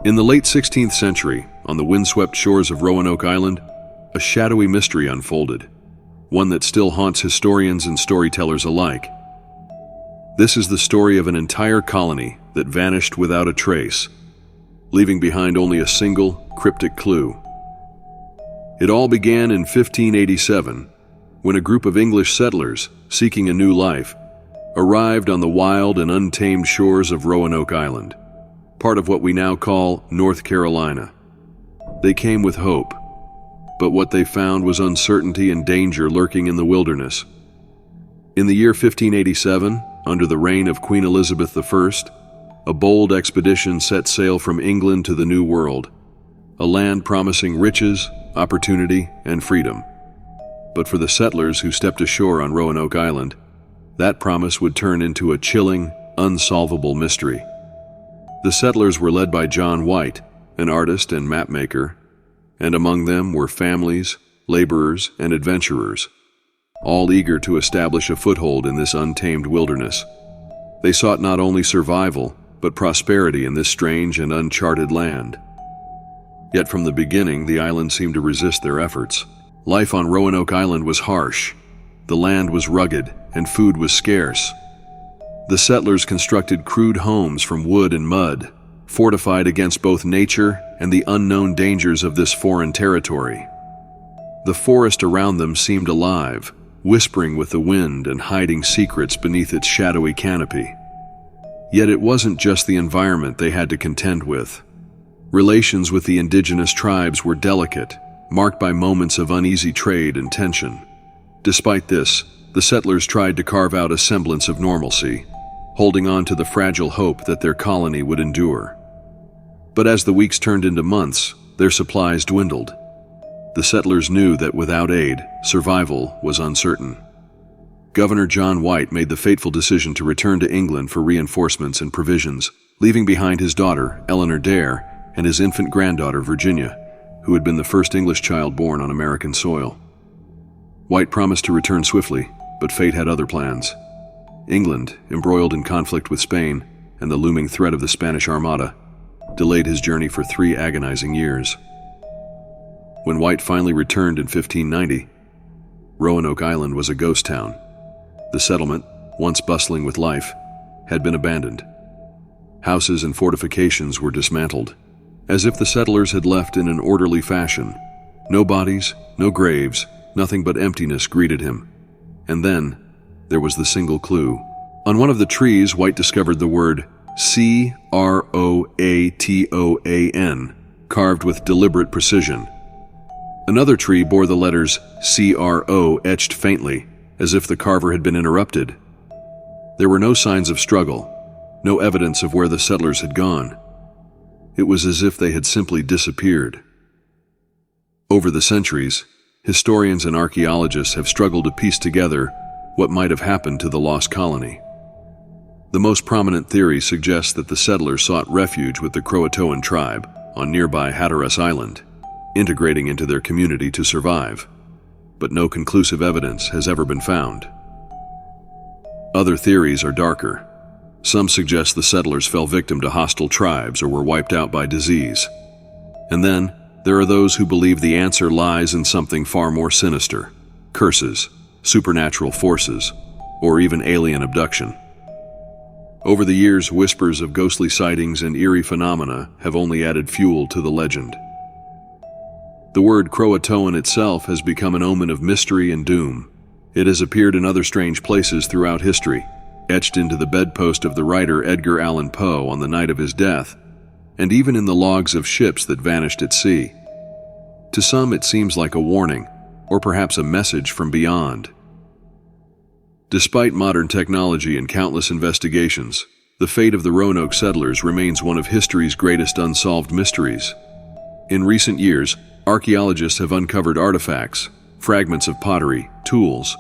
In the late 16th century, on the windswept shores of Roanoke Island, a shadowy mystery unfolded, one that still haunts historians and storytellers alike. This is the story of an entire colony that vanished without a trace, leaving behind only a single, cryptic clue. It all began in 1587, when a group of English settlers, seeking a new life, arrived on the wild and untamed shores of Roanoke Island, part of what we now call North Carolina. They came with hope, but what they found was uncertainty and danger lurking in the wilderness. In the year 1587, under the reign of Queen Elizabeth I, a bold expedition set sail from England to the New World, a land promising riches, opportunity, and freedom. But for the settlers who stepped ashore on Roanoke Island, that promise would turn into a chilling, unsolvable mystery. The settlers were led by John White, an artist and mapmaker, and among them were families, laborers, and adventurers, all eager to establish a foothold in this untamed wilderness. They sought not only survival, but prosperity in this strange and uncharted land. Yet from the beginning, the island seemed to resist their efforts. Life on Roanoke Island was harsh, the land was rugged, and food was scarce. The settlers constructed crude homes from wood and mud, fortified against both nature and the unknown dangers of this foreign territory. The forest around them seemed alive, whispering with the wind and hiding secrets beneath its shadowy canopy. Yet it wasn't just the environment they had to contend with. Relations with the indigenous tribes were delicate, marked by moments of uneasy trade and tension. Despite this, the settlers tried to carve out a semblance of normalcy, holding on to the fragile hope that their colony would endure. But as the weeks turned into months, their supplies dwindled. The settlers knew that without aid, survival was uncertain. Governor John White made the fateful decision to return to England for reinforcements and provisions, leaving behind his daughter, Eleanor Dare, and his infant granddaughter, Virginia, who had been the first English child born on American soil. White promised to return swiftly, but fate had other plans. England, embroiled in conflict with Spain and the looming threat of the Spanish Armada, delayed his journey for 3 agonizing years. When White finally returned in 1590, Roanoke Island was a ghost town. The settlement, once bustling with life, had been abandoned. Houses and fortifications were dismantled, as if the settlers had left in an orderly fashion. No bodies, no graves, nothing but emptiness greeted him. And then, there was the single clue. On one of the trees, White discovered the word CROATOAN, carved with deliberate precision. Another tree bore the letters CRO etched faintly, as if the carver had been interrupted. There were no signs of struggle, no evidence of where the settlers had gone. It was as if they had simply disappeared. Over the centuries, historians and archaeologists have struggled to piece together what might have happened to the lost colony. The most prominent theory suggests that the settlers sought refuge with the CROATOAN tribe on nearby Hatteras Island, integrating into their community to survive, but no conclusive evidence has ever been found. Other theories are darker. Some suggest the settlers fell victim to hostile tribes or were wiped out by disease. And then, there are those who believe the answer lies in something far more sinister: curses, supernatural forces, or even alien abduction. Over the years, whispers of ghostly sightings and eerie phenomena have only added fuel to the legend. The word CROATOAN itself has become an omen of mystery and doom. It has appeared in other strange places throughout history, etched into the bedpost of the writer Edgar Allan Poe on the night of his death, and even in the logs of ships that vanished at sea. To some, it seems like a warning, or perhaps a message from beyond. Despite modern technology and countless investigations, the fate of the Roanoke settlers remains one of history's greatest unsolved mysteries. In recent years, archaeologists have uncovered artifacts, fragments of pottery, tools,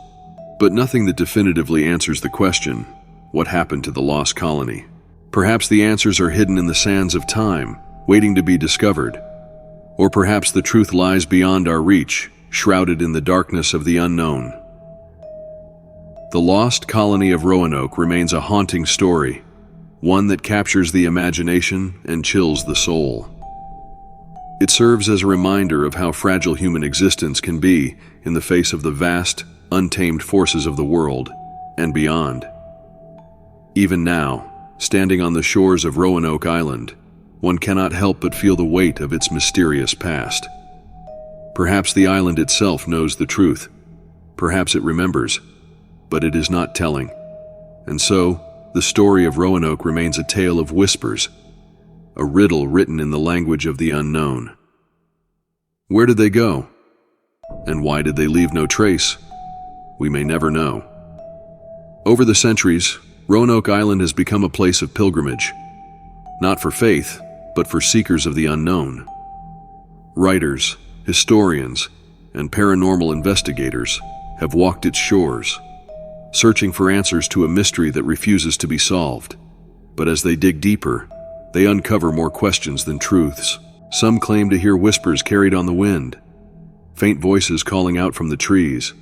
but nothing that definitively answers the question, what happened to the lost colony? Perhaps the answers are hidden in the sands of time, waiting to be discovered. Or perhaps the truth lies beyond our reach, shrouded in the darkness of the unknown. The Lost Colony of Roanoke remains a haunting story, one that captures the imagination and chills the soul. It serves as a reminder of how fragile human existence can be in the face of the vast, untamed forces of the world and beyond. Even now, standing on the shores of Roanoke Island, one cannot help but feel the weight of its mysterious past. Perhaps the island itself knows the truth. Perhaps it remembers, but it is not telling. And so, the story of Roanoke remains a tale of whispers, a riddle written in the language of the unknown. Where did they go? And why did they leave no trace? We may never know. Over the centuries, Roanoke Island has become a place of pilgrimage, not for faith, but for seekers of the unknown. Writers, historians, and paranormal investigators have walked its shores, searching for answers to a mystery that refuses to be solved. But as they dig deeper, they uncover more questions than truths. Some claim to hear whispers carried on the wind, faint voices calling out from the trees.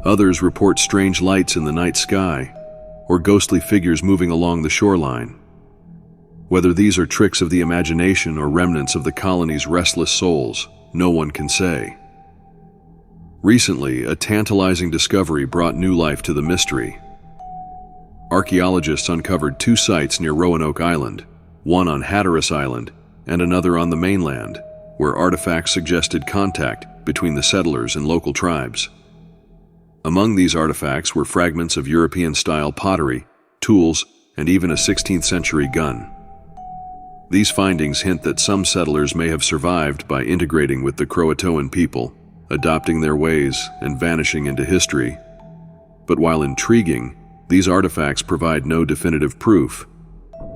Others report strange lights in the night sky, or ghostly figures moving along the shoreline. Whether these are tricks of the imagination or remnants of the colony's restless souls, no one can say. Recently, a tantalizing discovery brought new life to the mystery. Archaeologists uncovered 2 sites near Roanoke Island, one on Hatteras Island and another on the mainland, where artifacts suggested contact between the settlers and local tribes. Among these artifacts were fragments of European-style pottery, tools, and even a 16th-century gun. These findings hint that some settlers may have survived by integrating with the CROATOAN people, adopting their ways and vanishing into history. But while intriguing, these artifacts provide no definitive proof.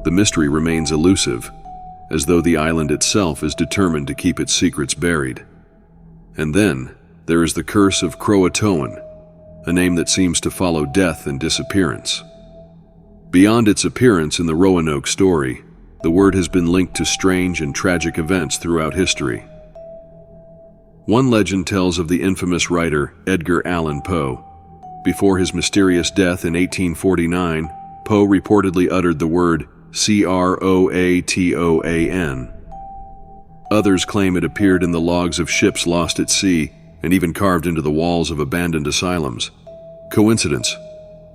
The mystery remains elusive, as though the island itself is determined to keep its secrets buried. And then, there is the curse of CROATOAN, a name that seems to follow death and disappearance. Beyond its appearance in the Roanoke story, the word has been linked to strange and tragic events throughout history. One legend tells of the infamous writer Edgar Allan Poe. Before his mysterious death in 1849, Poe reportedly uttered the word CROATOAN. Others claim it appeared in the logs of ships lost at sea and even carved into the walls of abandoned asylums. Coincidence,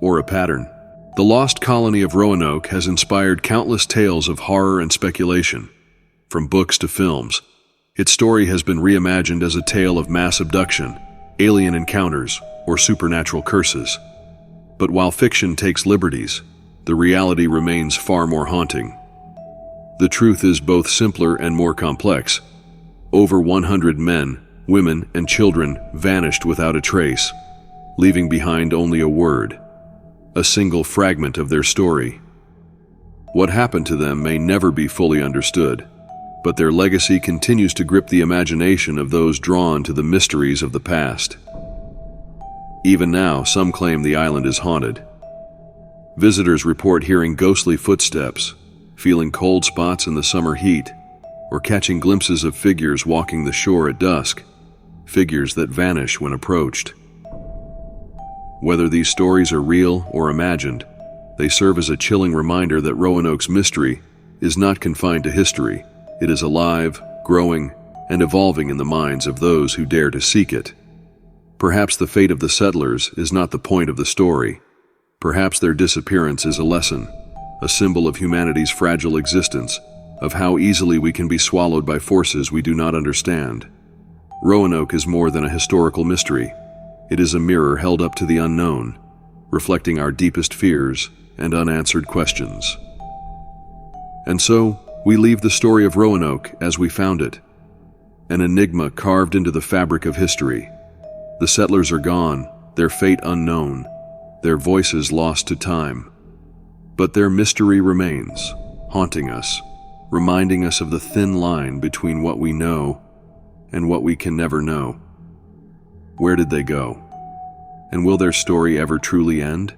or a pattern? The Lost Colony of Roanoke has inspired countless tales of horror and speculation. From books to films, its story has been reimagined as a tale of mass abduction, alien encounters, or supernatural curses. But while fiction takes liberties, the reality remains far more haunting. The truth is both simpler and more complex. Over 100 men, women, and children vanished without a trace, leaving behind only a word, a single fragment of their story. What happened to them may never be fully understood, but their legacy continues to grip the imagination of those drawn to the mysteries of the past. Even now, some claim the island is haunted. Visitors report hearing ghostly footsteps, feeling cold spots in the summer heat, or catching glimpses of figures walking the shore at dusk, figures that vanish when approached. Whether these stories are real or imagined, they serve as a chilling reminder that Roanoke's mystery is not confined to history. It is alive, growing, and evolving in the minds of those who dare to seek it. Perhaps the fate of the settlers is not the point of the story. Perhaps their disappearance is a lesson, a symbol of humanity's fragile existence, of how easily we can be swallowed by forces we do not understand. Roanoke is more than a historical mystery. It is a mirror held up to the unknown, reflecting our deepest fears and unanswered questions. And so, we leave the story of Roanoke as we found it, an enigma carved into the fabric of history. The settlers are gone, their fate unknown, their voices lost to time. But their mystery remains, haunting us, reminding us of the thin line between what we know and what we can never know. Where did they go? And will their story ever truly end?